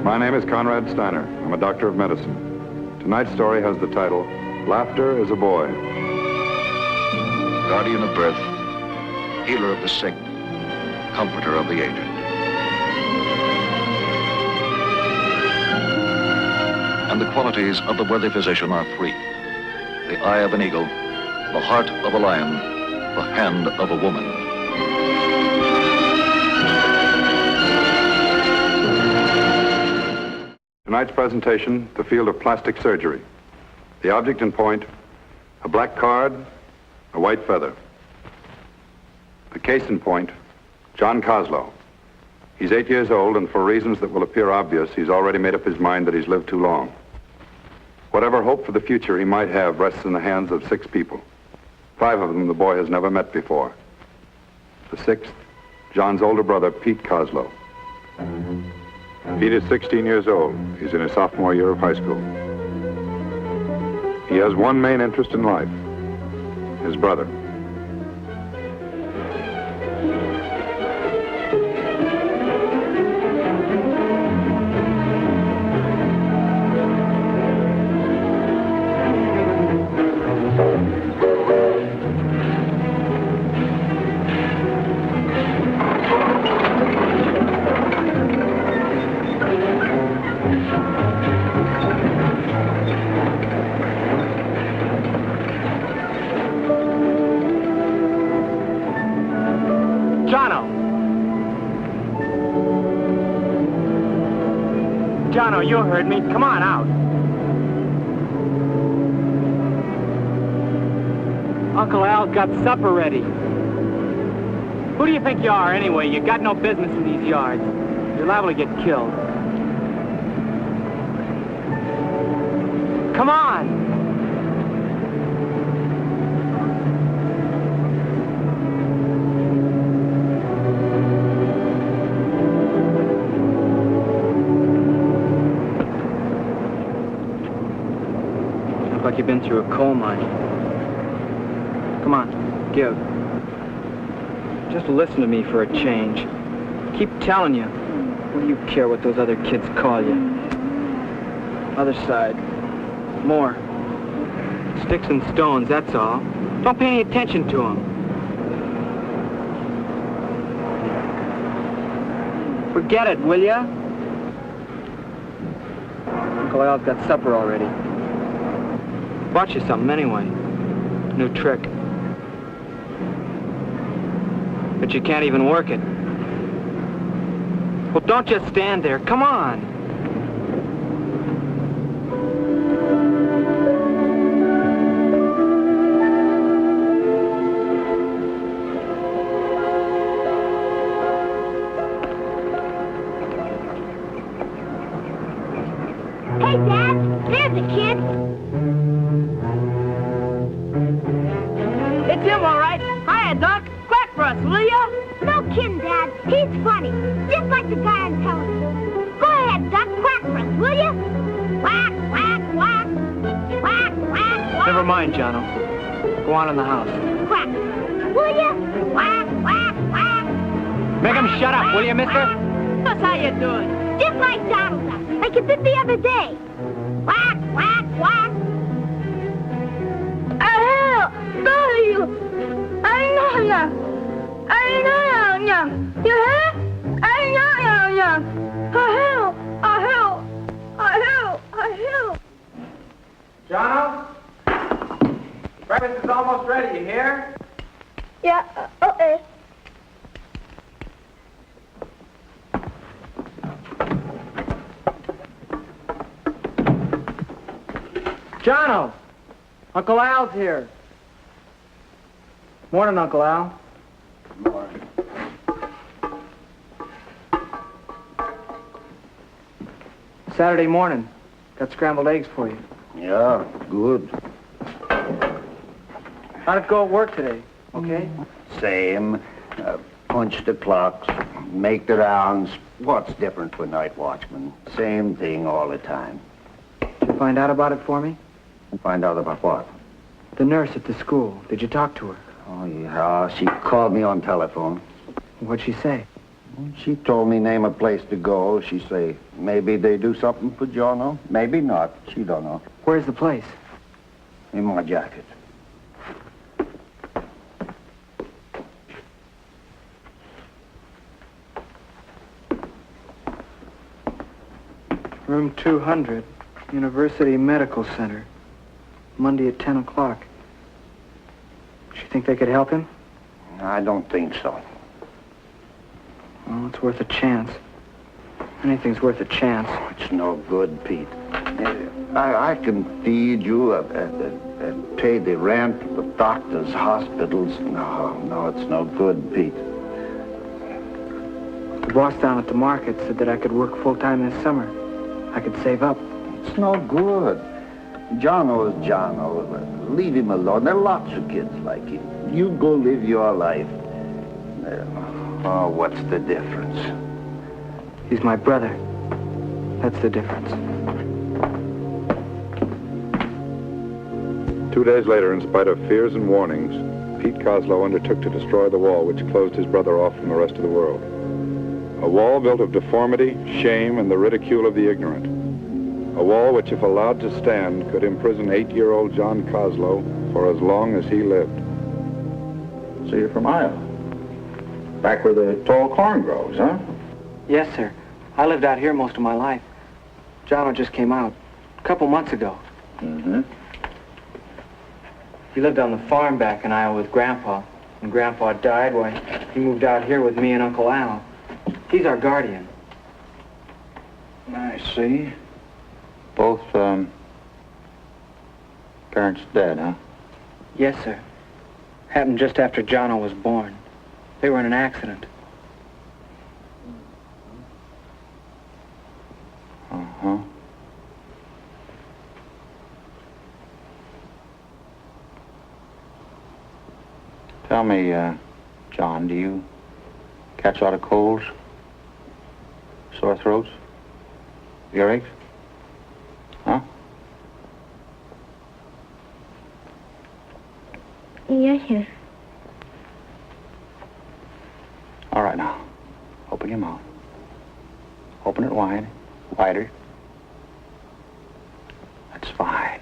My name is Conrad Steiner. I'm a doctor of medicine. Tonight's story has the title, Laughter is a Boy. Guardian of birth, healer of the sick, comforter of the aged. And the qualities of the worthy physician are three. The eye of an eagle, the heart of a lion, the hand of a woman. Tonight's presentation, the field of plastic surgery. The object in point, a black card, a white feather. The case in point, John Koslow. He's 8 years old, and for reasons that will appear obvious, he's already made up his mind that he's lived too long. Whatever hope for the future he might have rests in the hands of 6 people. 5 of them the boy has never met before. The 6th, John's older brother, Pete Koslow. Pete is 16 years old. He's in his sophomore year of high school. He has one main interest in life, his brother. Jono, you heard me. Come on out. Uncle Al's got supper ready. Who do you think you are, anyway? You got no business in these yards. You're liable to get killed. Come on. Like you've been through a coal mine. Come on, give. Just listen to me for a change. Keep telling you. What do you care what those other kids call you? Other side. More. Sticks and stones, that's all. Don't pay any attention to them. Forget it, will ya? Uncle Al's got supper already. Bought you something anyway. New trick. But you can't even work it. Well, don't just stand there. Come on. Hey, Dad. There's a kid. It's him, all right. Hiya, Doc. Quack for us, will ya? No kidding, Dad. He's funny. Just like the guy on television. Go ahead, Duck. Quack for us, will ya? Quack, quack, quack. Quack, quack, quack. Never mind, Jono. Go on in the house. Quack. Will ya? Quack, quack, quack. Make him shut up, will you, mister? That's how you doing. Just like Donald Duck. Like you did the other day. Quack, quack, quack. Jono? Breakfast is almost ready, you hear? Yeah, okay. Jono! Uncle Al's here. Morning, Uncle Al. Morning. Saturday morning. Got scrambled eggs for you. Yeah, good. How'd it go at work today? Okay? Same. Punch the clocks, make the rounds. What's different for night watchmen? Same thing all the time. Did you find out about it for me? Find out about what? The nurse at the school. Did you talk to her? Oh, yeah, she called me on telephone. What'd she say? She told me name a place to go. She say, maybe they do something for Jono. Maybe not. She don't know. Where's the place? In my jacket. Room 200, University Medical Center. Monday at 10 o'clock. You think they could help him? I don't think so. Well, it's worth a chance. Anything's worth a chance. It's no good, Pete. I can feed you and pay the rent, the doctors, hospitals. No, it's no good, Pete. The boss down at the market said that I could work full-time this summer. I could save up. It's no good. Jono is Jono. Leave him alone. There are lots of kids like him. You go live your life. Oh, what's the difference? He's my brother. That's the difference. 2 days later, in spite of fears and warnings, Pete Coslow undertook to destroy the wall which closed his brother off from the rest of the world. A wall built of deformity, shame, and the ridicule of the ignorant. A wall which, if allowed to stand, could imprison 8-year-old John Coslow for as long as he lived. So you're from Iowa? Back where the tall corn grows, huh? Yes, sir. I lived out here most of my life. Jono just came out a couple months ago. Mm-hmm. He lived on the farm back in Iowa with Grandpa. When Grandpa died, why, he moved out here with me and Uncle Al. He's our guardian. I see. Both, parents dead, huh? Yes, sir. Happened just after Jono was born. They were in an accident. Uh-huh. Tell me, John, do you catch a lot of colds? Sore throats? Earaches? Huh? Yes, sir. All right, now. Open your mouth. Open it wide. Wider. That's fine.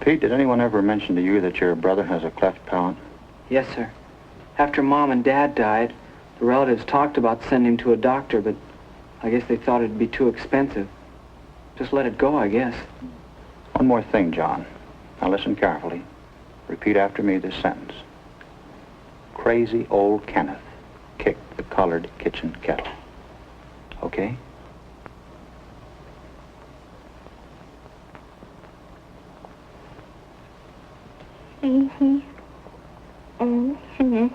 Pete, did anyone ever mention to you that your brother has a cleft palate? Yes, sir. After Mom and Dad died, the relatives talked about sending him to a doctor, but I guess they thought it'd be too expensive. Just let it go, I guess. One more thing, John. Now listen carefully. Repeat after me this sentence. Crazy old Kenneth kicked the colored kitchen kettle. Okay? Crazy old Kenneth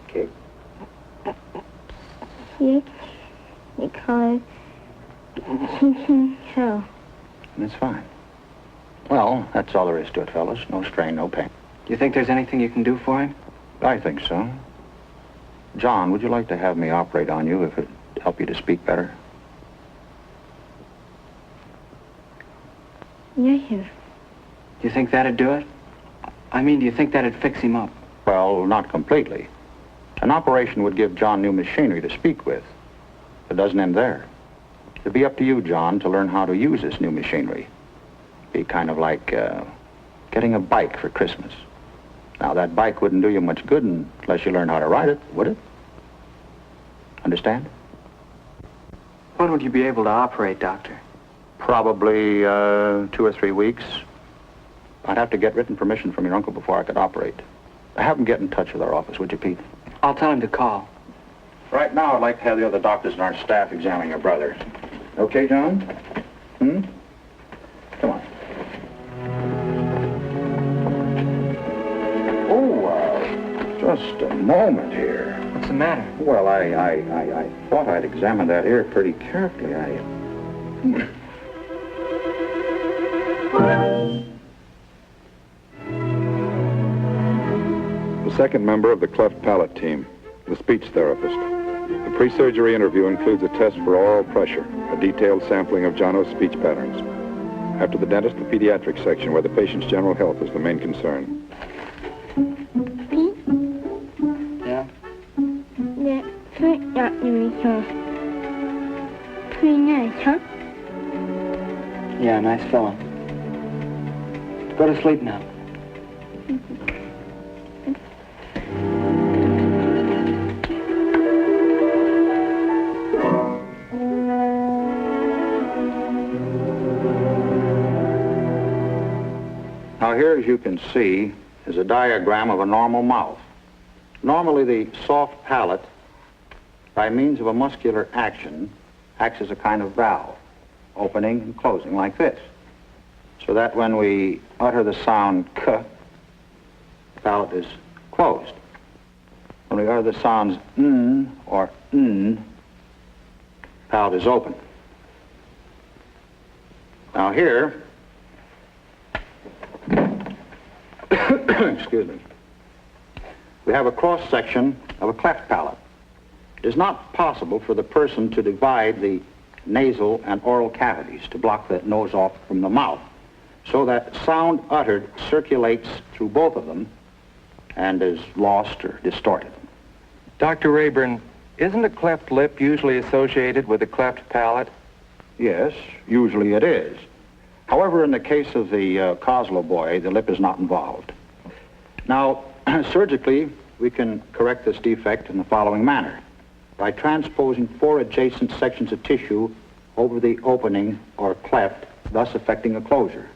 Kick. kicked the colored kitchen kettle. That's fine. Well, that's all there is to it, fellas. No strain, no pain. Do you think there's anything you can do for him? I think so. John, would you like to have me operate on you if it'd help you to speak better? Yes, sir. Do you think that'd do it? I mean, do you think that'd fix him up? Well, not completely. An operation would give John new machinery to speak with. It doesn't end there. It'd be up to you, John, to learn how to use this new machinery. Be kind of like getting a bike for Christmas. Now, that bike wouldn't do you much good unless you learned how to ride it, would it? Understand? When would you be able to operate, Doctor? Probably 2 or 3 weeks. I'd have to get written permission from your uncle before I could operate. Have him get in touch with our office, would you, Pete? I'll tell him to call. Right now, I'd like to have the other doctors in our staff examine your brother. Okay, John? Come on. Oh, just a moment here. What's the matter? Well, I thought I'd examine that ear pretty carefully. The second member of the cleft palate team, the speech therapist. The pre-surgery interview includes a test for oral pressure, a detailed sampling of Jono's speech patterns. After the dentist, the pediatric section, where the patient's general health is the main concern. Pete? Yeah? That first doctor we saw. Pretty nice, huh? Yeah, nice fella. Go to sleep now. Now here, as you can see, is a diagram of a normal mouth. Normally, the soft palate, by means of a muscular action, acts as a kind of valve, opening and closing like this, so that when we utter the sound k, the palate is closed. When we utter the sounds n or n, palate is open. Now here, excuse me, we have a cross-section of a cleft palate. It is not possible for the person to divide the nasal and oral cavities to block the nose off from the mouth, so that sound uttered circulates through both of them and is lost or distorted. Dr. Rayburn, isn't a cleft lip usually associated with a cleft palate? Yes, usually it is. However, in the case of the Koslow boy, the lip is not involved. Now, surgically, we can correct this defect in the following manner: by transposing 4 adjacent sections of tissue over the opening or cleft, thus affecting a closure.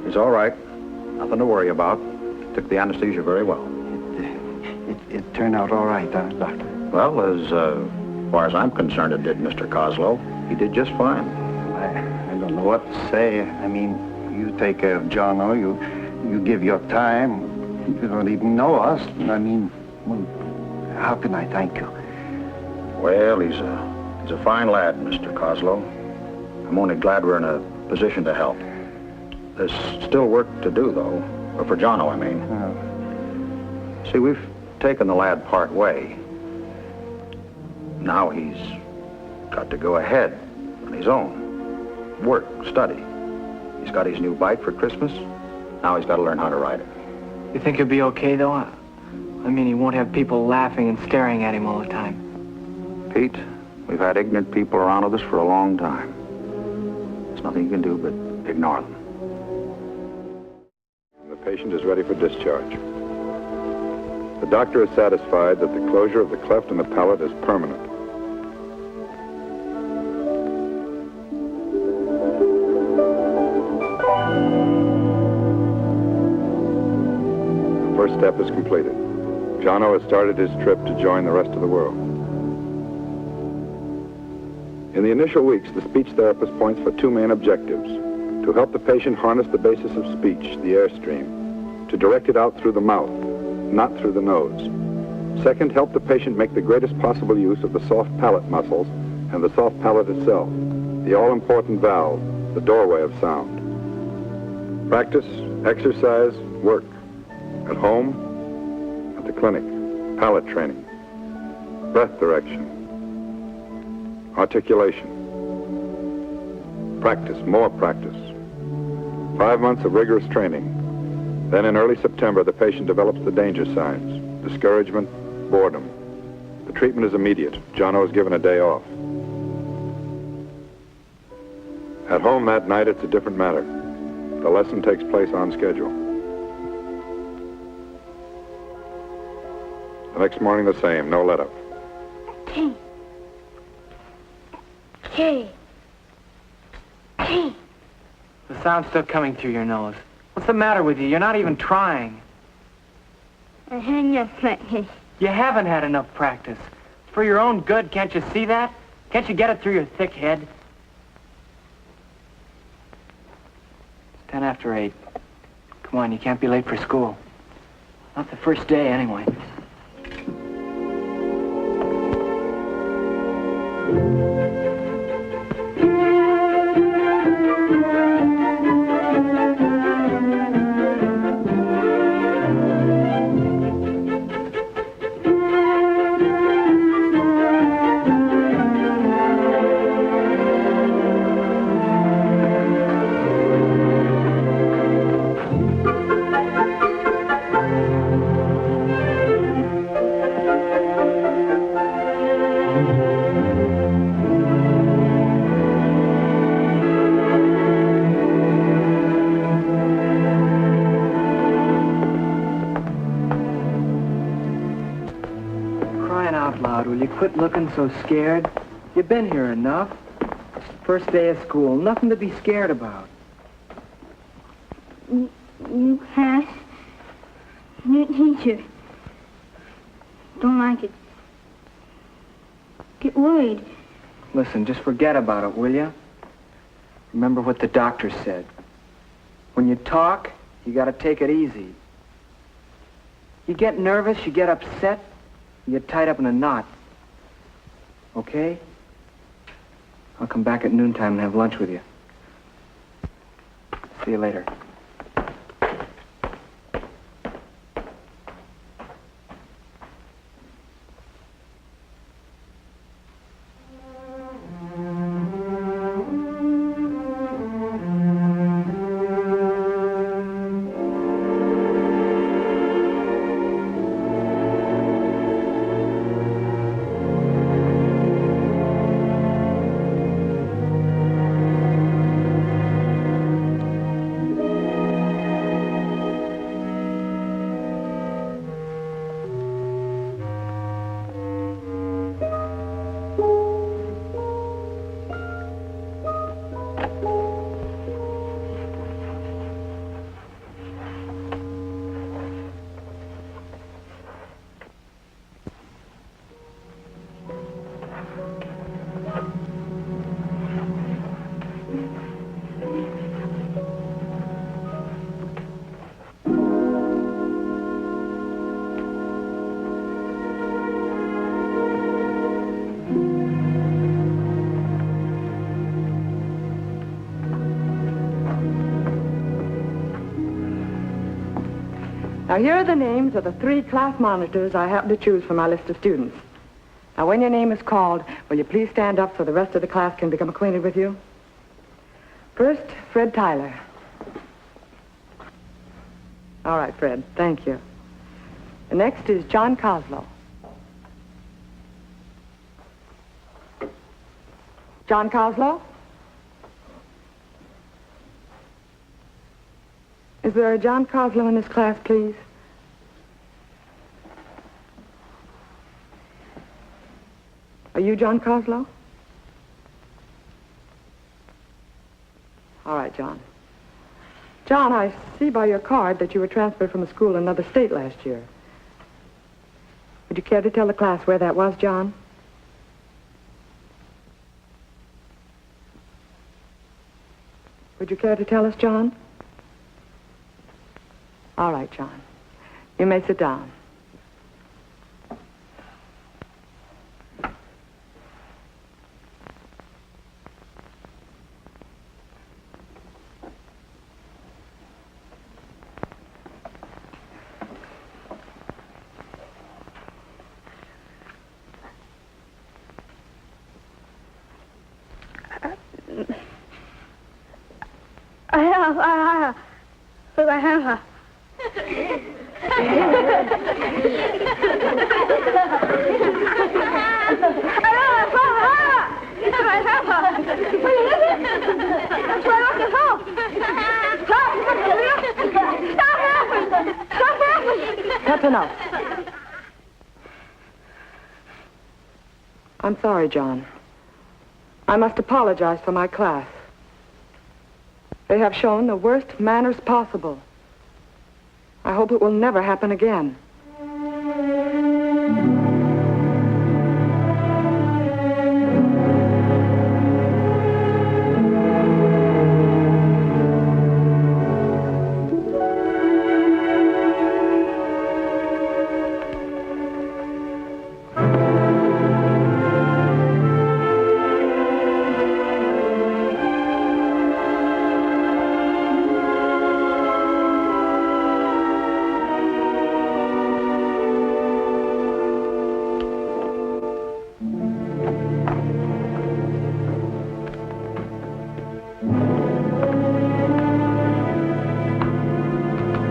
He's all right. Nothing to worry about. Took the anesthesia very well. It turned out all right, Doctor. Well, as far as I'm concerned, it did, Mr. Koslow. He did just fine. I don't know what to say. I mean, you take care of Jono. You give your time. You don't even know us. I mean, well, how can I thank you? Well, he's a fine lad, Mr. Koslow. I'm only glad we're in a position to help. There's still work to do, though. Or for Jono, I mean. See, we've taken the lad part way. Now he's got to go ahead on his own. Work, study. He's got his new bike for Christmas. Now he's got to learn how to ride it. You think he'll be okay, though? I mean, he won't have people laughing and staring at him all the time. Pete, we've had ignorant people around with us for a long time. There's nothing you can do but ignore them. The patient is ready for discharge. The doctor is satisfied that the closure of the cleft in the palate is permanent. The first step is completed. Jono has started his trip to join the rest of the world. In the initial weeks, the speech therapist points for 2 main objectives: to help the patient harness the basis of speech, the airstream, to direct it out through the mouth, not through the nose. Second, help the patient make the greatest possible use of the soft palate muscles and the soft palate itself, the all-important valve, the doorway of sound. Practice, exercise, work. At home, at the clinic, palate training, breath direction, articulation. Practice, more practice. 5 months of rigorous training. Then in early September, the patient develops the danger signs: discouragement, boredom. The treatment is immediate. Jono is given a day off. At home that night, it's a different matter. The lesson takes place on schedule. The next morning, the same, no let-up. Hey. Hey. Hey. The sound's still coming through your nose. What's the matter with you? You're not even trying. I had enough practice. You haven't had enough practice. For your own good, can't you see that? Can't you get it through your thick head? It's 10 after 8. Come on, you can't be late for school. Not the first day, anyway. quit looking so scared. You've been here enough. First day of school, nothing to be scared about. You have. New teacher. Don't like it. Get worried. Listen, just forget about it, will you? Remember what the doctor said. When you talk, you gotta take it easy. You get nervous, you get upset, you get tied up in a knot. Okay? I'll come back at noontime and have lunch with you. See you later. Now, here are the names of the 3 class monitors I happen to choose from my list of students. Now, when your name is called, will you please stand up so the rest of the class can become acquainted with you? First, Fred Tyler. All right, Fred, thank you. The next is John Coslow. John Coslow? Is there a John Coslow in this class, please? Are you John Coslow? All right, John. John, I see by your card that you were transferred from a school in another state last year. Would you care to tell the class where that was, John? Would you care to tell us, John? All right, John. You may sit down. I have her. That's enough. I'm sorry, John. I must apologize for my class. They have shown the worst manners possible. I hope it will never happen again.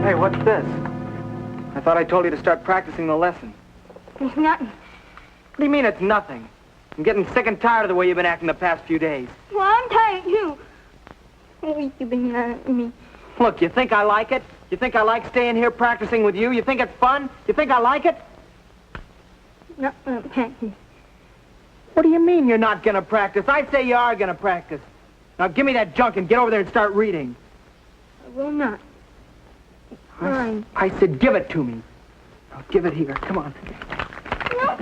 Hey, what's this? I thought I told you to start practicing the lesson. It's nothing. What do you mean it's nothing? I'm getting sick and tired of the way you've been acting the past few days. Well, I'm tired, too. Oh, you've been yelling at me. Look, you think I like it? You think I like staying here practicing with you? You think it's fun? You think I like it? No, Patsy. What do you mean you're not going to practice? I say you are going to practice. Now give me that junk and get over there and start reading. I will not. Fine. I said give it to me. Now give it here. Come on. No.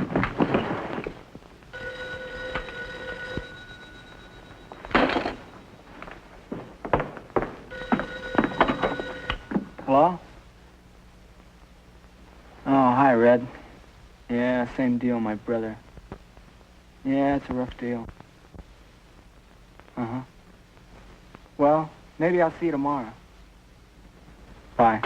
Hello? Oh, hi, Red. Yeah, same deal, my brother. Yeah, it's a rough deal. Uh-huh. Well, maybe I'll see you tomorrow. Bye.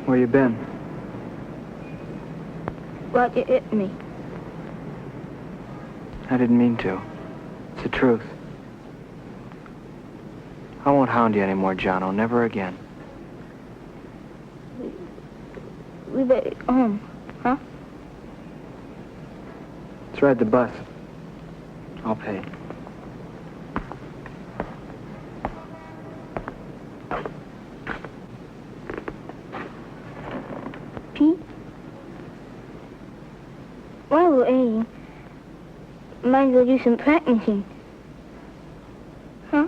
Where you been? Why'd you hit me? I didn't mean to. It's the truth. I won't hound you anymore, Jono. Never again. We better go home, huh? Let's ride the bus. I'll pay. Pete? While we're eating, might as well do some practicing. Huh?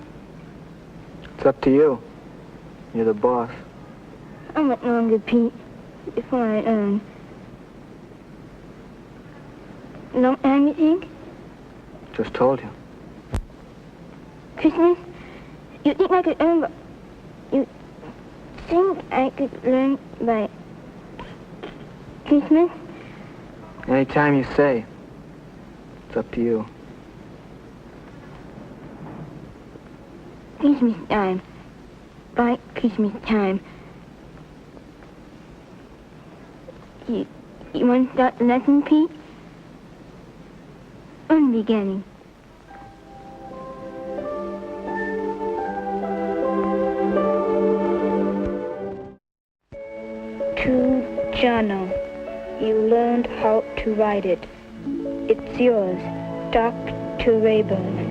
It's up to you. You're the boss. I'm not longer, Pete, before I earn. Don't anything? Just told you. Christmas? You think I could earn by... You think I could learn by... Christmas? Anytime you say. It's up to you. Christmas time. By Christmas time. You want to start the lesson, Pete? From the beginning. To Jono, you learned how to write it. It's yours, Dr. Rayburn.